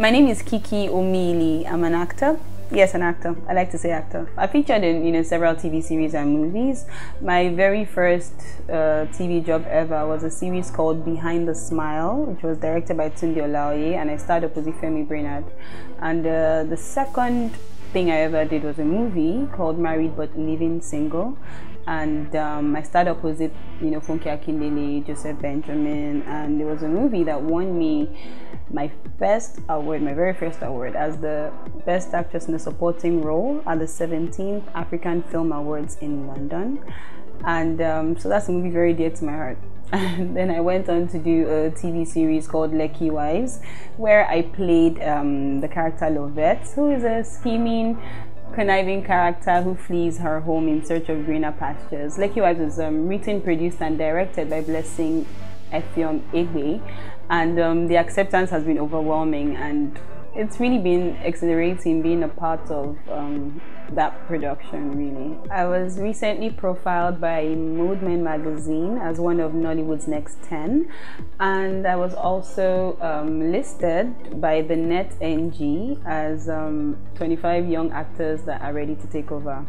My name is Kiki Omeili. I'm an actor. Yes, an actor. I like to say actor. I featured in several TV series and movies. My very first TV job ever was a series called Behind the Smile, which was directed by Tunde Olaoye, and I starred opposite Femi Brainerd. And the second thing I ever did was a movie called Married but Living Single, and I starred opposite Funke Akindele, Joseph Benjamin, and it was a movie that won me my first award, my very first award, as the best actress in a supporting role at the 17th African Film Awards in London. And so that's a movie very dear to my heart. And then I went on to do a TV series called Lekki Wives, where I played the character Lovette, who is a scheming, conniving character who flees her home in search of greener pastures. Lekki Wives was written, produced, and directed by Blessing Effiong Egbe, and the acceptance has been overwhelming, and it's really been exhilarating being a part of that production, really. I was recently profiled by Mode Men magazine as one of Nollywood's next 10, and I was also listed by the Net NG as 25 young actors that are ready to take over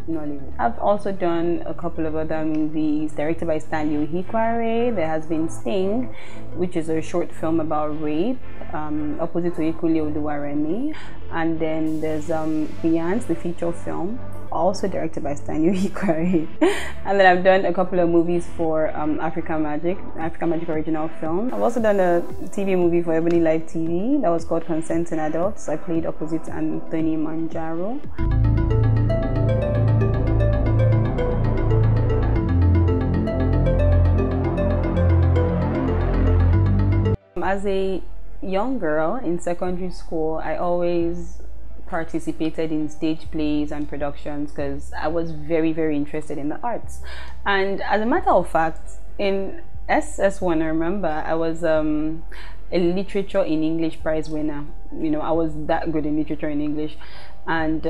Nollywood. I've also done a couple of other movies directed by Stanley Ohikware. There has been Sting, which is a short film about rape, opposite to Ikule Oluwaremi. And then there's Beyond, the feature film, also directed by Stanley Ohikware. And then I've done a couple of movies for Africa Magic original film. I've also done a TV movie for Ebony Live TV that was called Consenting Adults. I played opposite Anthony Manjaro. As a young girl in secondary school, I always participated in stage plays and productions because I was very, very interested in the arts. And as a matter of fact, in SS1, I remember I was a literature in English prize winner. I was that good in literature in English. And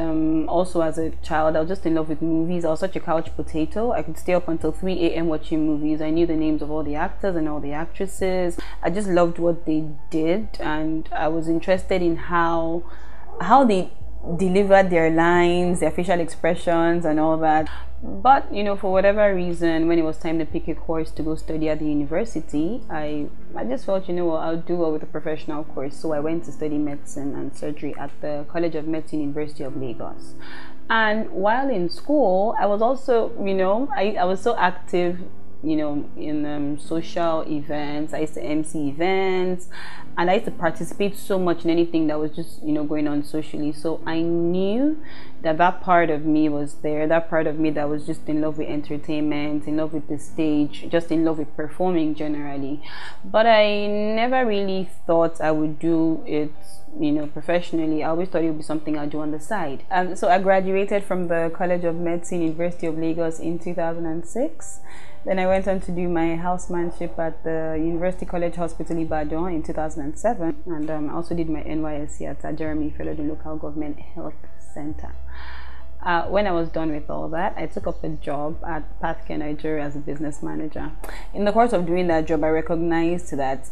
also as a child, I was just in love with movies. I was such a couch potato. I could stay up until 3 a.m. watching movies. I knew the names of all the actors and all the actresses. I just loved what they did, and I was interested in how they delivered their lines, their facial expressions and all that. But for whatever reason, when it was time to pick a course to go study at the university, I just felt, I'll do well with a professional course. So I went to study medicine and surgery at the College of Medicine, University of Lagos. And while in school, I was also, I was so active in social events. I used to MC events, and I used to participate so much in anything that was just going on socially. So I knew that part of me was there, that part of me that was just in love with entertainment, in love with the stage, just in love with performing generally. But I never really thought I would do it professionally. I always thought it would be something I'd do on the side. So I graduated from the College of Medicine, University of Lagos in 2006. Then I went on to do my housemanship at the University College Hospital Ibadan in 2007, and I also did my NYSC at Jeremy Fellow, the Local Government Health Center. When I was done with all that, I took up a job at Pathcare Nigeria as a business manager. In the course of doing that job, I recognized that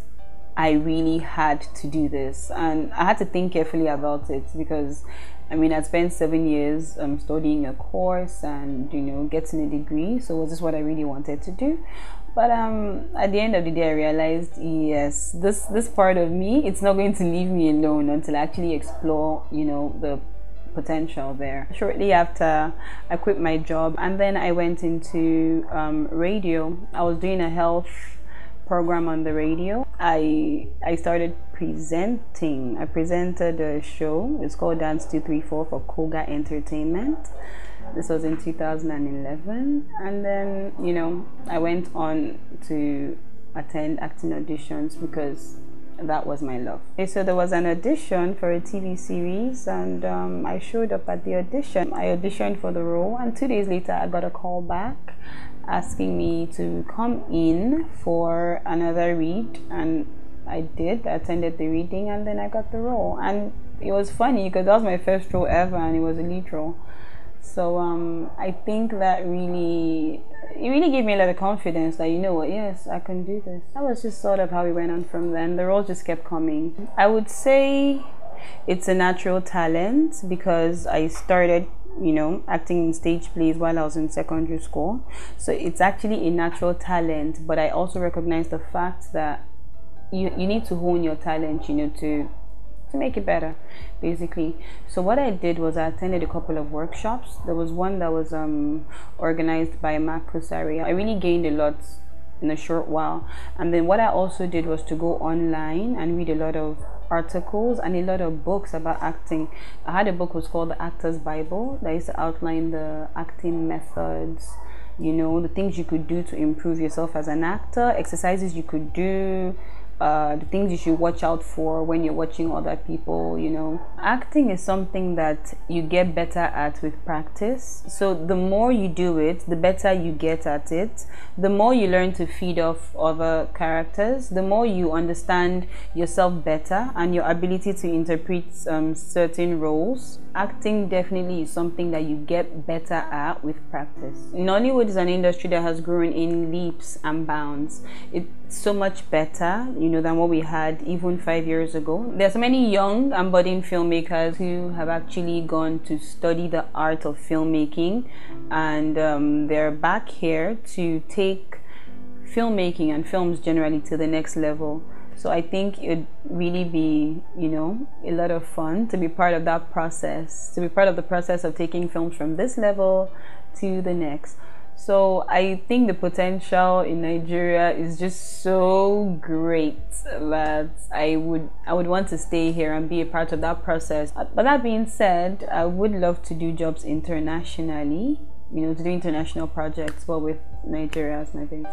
I really had to do this, and I had to think carefully about it, because I spent 7 years studying a course and getting a degree. So was this what I really wanted to do? But at the end of the day, I realized, yes, this part of me, it's not going to leave me alone until I actually explore the potential there. Shortly after, I quit my job, and then I went into radio. I was doing a health program on the radio. I started presenting. I presented a show. It's called Dance 234 for Koga Entertainment. This was in 2011, and then I went on to attend acting auditions because that was my love. Okay, so there was an audition for a TV series, and I showed up at the audition. I auditioned for the role, and 2 days later I got a call back asking me to come in for another read, and I did. I attended the reading, and then I got the role. And it was funny because that was my first role ever, and it was a lead role. So I think that really it really gave me a lot of confidence that, you know what, yes, I can do this. That was just sort of how we went on from then. The roles just kept coming. I would say it's a natural talent because I started, you know, acting in stage plays while I was in secondary school. So it's actually a natural talent, but I also recognize the fact that you need to hone your talent, you know, to make it better, basically. So what I did was I attended a couple of workshops. There was one that was organized by Mark Kusari. I really gained a lot in a short while. And then what I also did was to go online and read a lot of articles and a lot of books about acting. I had a book was called The Actor's Bible that used to outline the acting methods, you know, the things you could do to improve yourself as an actor, exercises you could do, the things you should watch out for when you're watching other people, you know. Acting is something that you get better at with practice. So the more you do it, the better you get at it. The more you learn to feed off other characters, the more you understand yourself better and your ability to interpret certain roles. Acting definitely is something that you get better at with practice. Nollywood is an industry that has grown in leaps and bounds. It's so much better, you know, than what we had even 5 years ago. There's many young and budding filmmakers who have actually gone to study the art of filmmaking, and they're back here to take filmmaking and films generally to the next level. So I think it'd really be, you know, a lot of fun to be part of that process, to be part of the process of taking films from this level to the next. So I think the potential in Nigeria is just so great that I would want to stay here and be a part of that process. But that being said, I would love to do jobs internationally, you know, to do international projects, but with Nigeria as my base.